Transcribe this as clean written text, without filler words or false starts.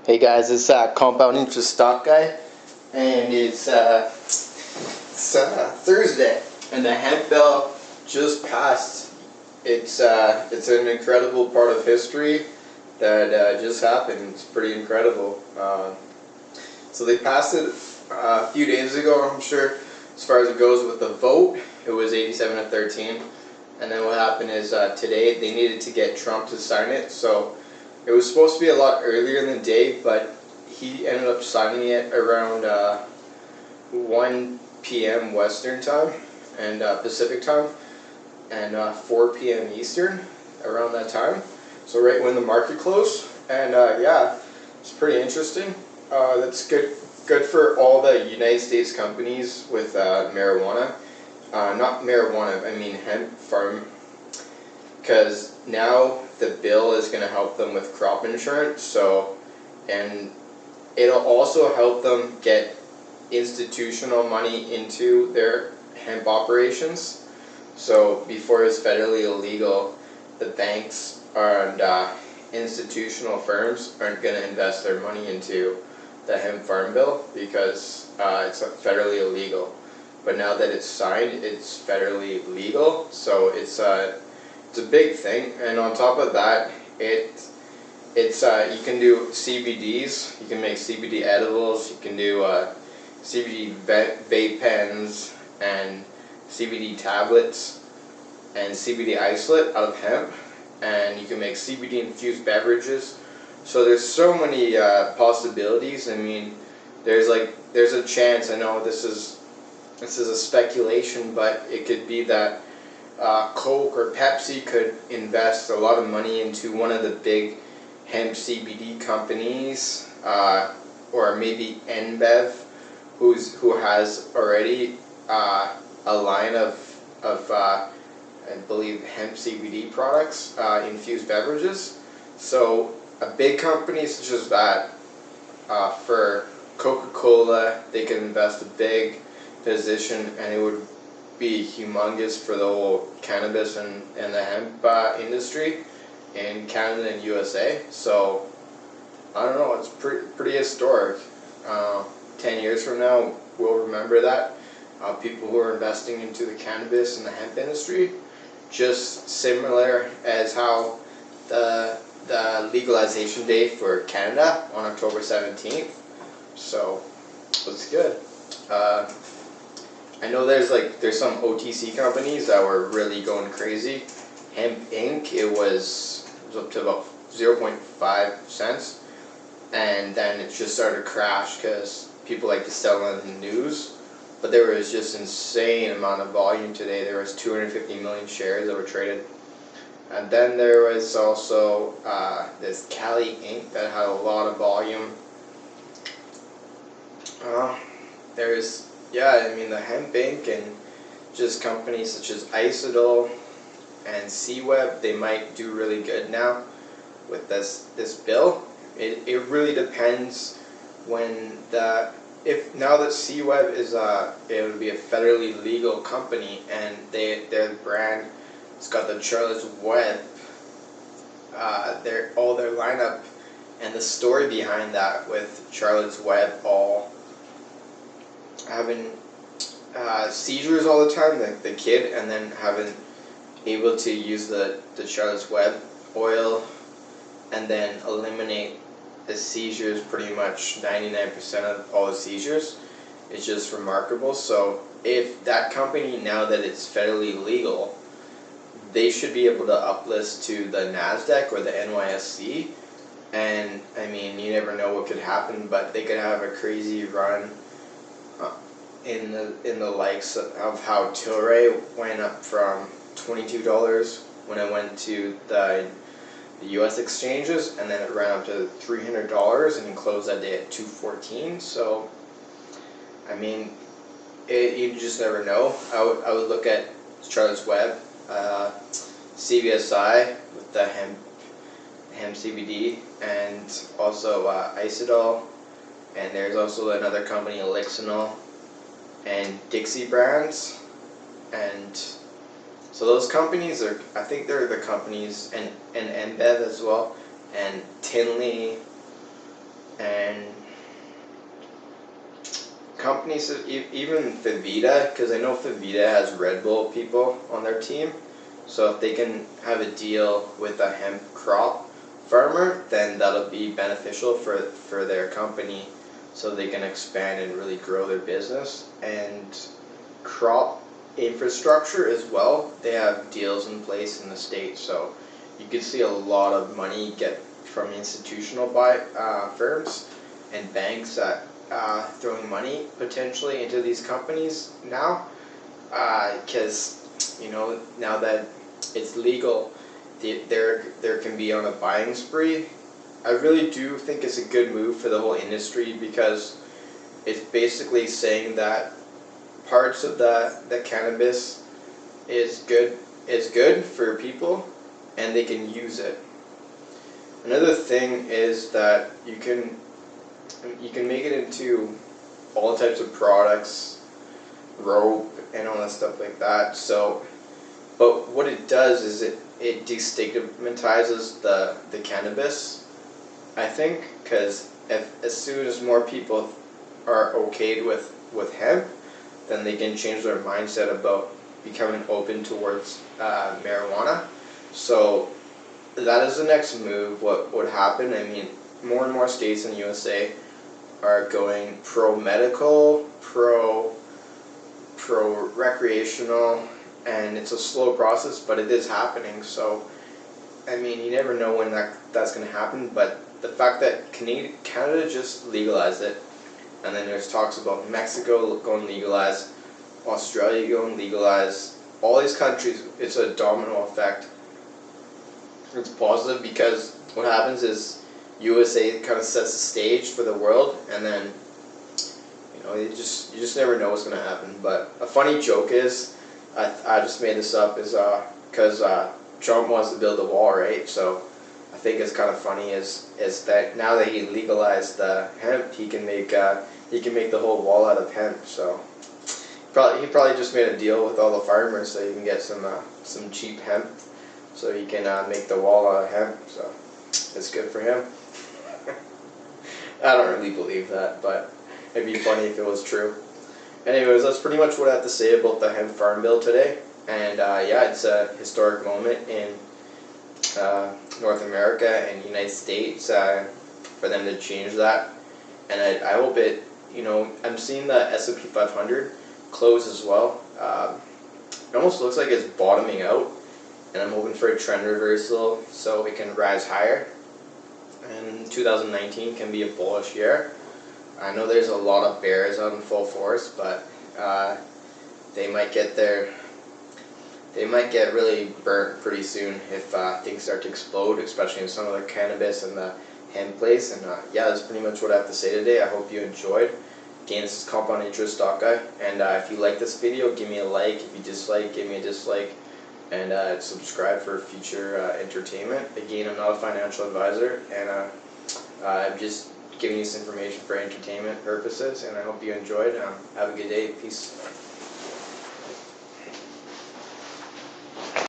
Hey guys, it's Compound Interest Stock Guy, and it's Thursday, and the hemp bill just passed. It's an incredible part of history that just happened. It's pretty incredible. So they passed it a few days ago. I'm sure, as far as it goes with the vote, it was 87-13, and then what happened is today they needed to get Trump to sign it. So it was supposed to be a lot earlier in the day, but he ended up signing it around 1 p.m. Western time and Pacific time, and 4 p.m. Eastern, around that time. So right when the market closed, and yeah, it's pretty interesting. That's good for all the United States companies with marijuana. Not marijuana, I mean hemp farm, because now the bill is going to help them with crop insurance. So, and it'll also help them get institutional money into their hemp operations. So before it's federally illegal, the banks and institutional firms aren't going to invest their money into the Hemp Farm Bill because it's federally illegal. But now that it's signed, it's federally legal. So it's a big thing. And on top of that, it's you can do CBDs. You can make CBD edibles. You can do CBD vape pens and CBD tablets and CBD isolate out of hemp, and you can make CBD infused beverages. So there's so many possibilities. I mean, there's a chance. I know this is a speculation, but it could be that Coke or Pepsi could invest a lot of money into one of the big hemp CBD companies, or maybe NBev, who has already a line of I believe hemp CBD products, infused beverages. So a big company such as that, for Coca-Cola, they could invest a big position, and it would be humongous for the whole cannabis and the hemp industry in Canada and USA. So I don't know, it's pretty historic. 10 years from now, we'll remember that. People who are investing into the cannabis and the hemp industry, just similar as how the legalization day for Canada on October 17th. So it's good. I know there's some OTC companies that were really going crazy. Hemp Inc. It was up to about 0.5 cents, and then it just started to crash because people like to sell on the news. But there was just insane amount of volume today. There was 250 million shares that were traded. And then there was also this Cali Inc. that had a lot of volume. There's, yeah, I mean the Hemp Inc. and just companies such as Isodol and C-Web, they might do really good now with this bill. It really depends when now that C-Web is it would be a federally legal company, and their brand, it's got the Charlotte's Web, all their lineup and the story behind that, with Charlotte's Web all having seizures all the time, the kid, and then having able to use the Charlotte's Web oil and then eliminate the seizures, pretty much 99% of all the seizures. It's just remarkable. So if that company, now that it's federally legal, they should be able to uplist to the NASDAQ or the NYSE. And I mean, you never know what could happen, but they could have a crazy run in the likes of how Tilray went up from $22 when it went to the U.S. exchanges, and then it ran up to $300 and closed that day at $214. So I mean, you just never know. I would look at Charlotte's Web, CVSI with the hemp CBD, and also Isodol, and there's also another company, Elixinol, and Dixie Brands, and so those companies are, I think they're the companies, and NBev as well, and Tinley, companies, even Fivita, because I know Fivita has Red Bull people on their team. So if they can have a deal with a hemp crop farmer, then that'll be beneficial for their company, so they can expand and really grow their business. And crop infrastructure as well, they have deals in place in the States, so you could see a lot of money get from institutional firms and banks that throwing money potentially into these companies now, because now that it's legal, there can be on a buying spree. I really do think it's a good move for the whole industry, because it's basically saying that parts of the cannabis is good for people, and they can use it. Another thing is that you can make it into all types of products, rope, and all that stuff like that. So, but what it does is it destigmatizes the cannabis, I think, because as soon as more people are okayed with hemp, then they can change their mindset about becoming open towards marijuana. So that is the next move. What would happen? I mean, more and more states in the USA are going pro-medical, pro-recreational, and it's a slow process, but it is happening. So, I mean, you never know when that's going to happen, but the fact that Canada just legalized it, and then there's talks about Mexico going legalized, Australia going legalized, all these countries, it's a domino effect. It's positive, because what happens is USA kind of sets the stage for the world, and then you just never know what's going to happen. But a funny joke is, I just made this up, is because Trump wants to build a wall, right? So I think it's kind of funny is that now that he legalized hemp, he can make the whole wall out of hemp. So he probably just made a deal with all the farmers so he can get some cheap hemp, so he can make the wall out of hemp. So it's good for him. I don't really believe that, but it'd be funny if it was true. Anyways, that's pretty much what I have to say about the Hemp Farm Bill today. And yeah, it's a historic moment in North America and the United States for them to change that. And I hope it, I'm seeing the S&P 500 close as well. It almost looks like it's bottoming out, and I'm hoping for a trend reversal so it can rise higher. And 2019 can be a bullish year. I know there's a lot of bears on full force, but they might get really burnt pretty soon if things start to explode, especially in some of the cannabis and the hemp place. And yeah, that's pretty much what I have to say today. I hope you enjoyed. Again, this is Compound Interest Stock Guy, and if you like this video, give me a like. If you dislike, give me a dislike, and subscribe for future entertainment. Again, I'm not a financial advisor, and I'm just giving you this information for entertainment purposes, and I hope you enjoyed. Have a good day. Peace.